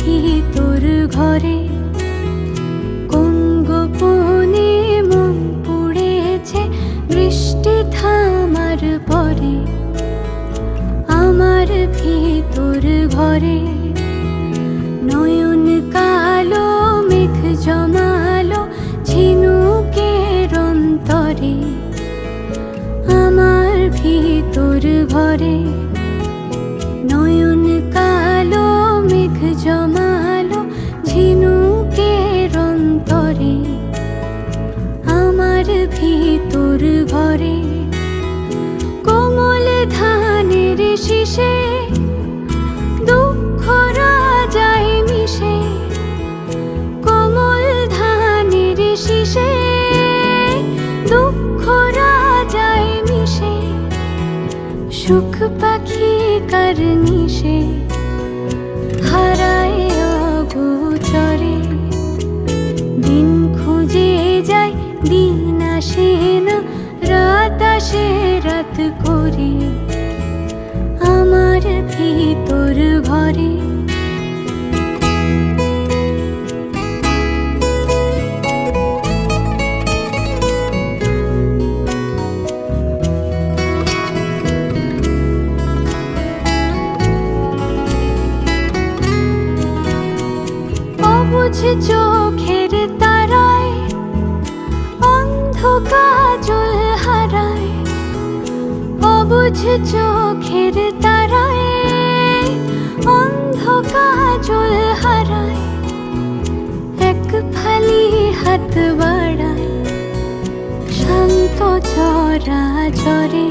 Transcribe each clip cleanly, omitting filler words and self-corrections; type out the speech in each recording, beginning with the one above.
ভিতর ঘরে কোন গোপনে মন পড়েছে বৃষ্টি থামার পরে। আমার ভিতর ঘরে নয়ন কালো মেঘ জমালো ঝিনুকের অন্তরে। আমার ভিতর ঘরে নয়ন কালো মেঘ জমালো ঝিনুকের অন্তরে। আমার ভিতর ঘরে কোমল ধানের শীষে দুঃখ রাজায় মিশে। কোমল ধানের শীষে দুঃখ রাজায় মিশে। সুখ পাখি কার নিশে হারায় অগোচরে। দিন খুঁজে যায় দিন আসে না, রাত আসে রাত করে। আমার ভিতর ঘরে অবুঝ চোখের তারায় অন্ধ কাজল হারায়। অবুঝ চোখের তারায় অন্ধ কাজল হারায়। এক ফালি হাত বাড়ায় শান্ত চরাচরে।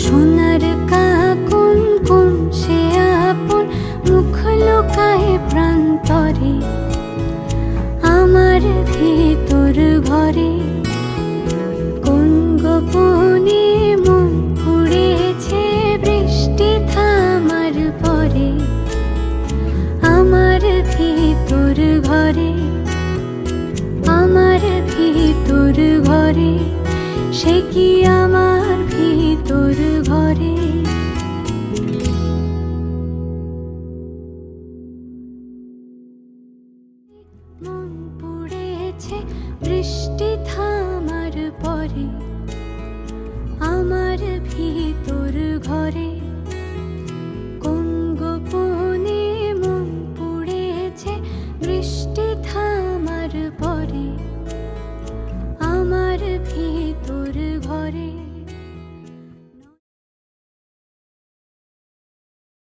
সোনার কাকুন কোন সে আপন মুখ লুকায় প্রান্তরে। আমার ভিতর ঘরে কোন গোপনে মন পড়েছে বৃষ্টি থামার পরে। আমার ভিতর ঘরে আমার ভিতর ঘরে সে কি আমার ভিতর ঘরে। মন পড়েছে বৃষ্টি থামার পরে। আমার ভিতর ঘরে কোন গোপনে মন পড়েছে বৃষ্টি থামার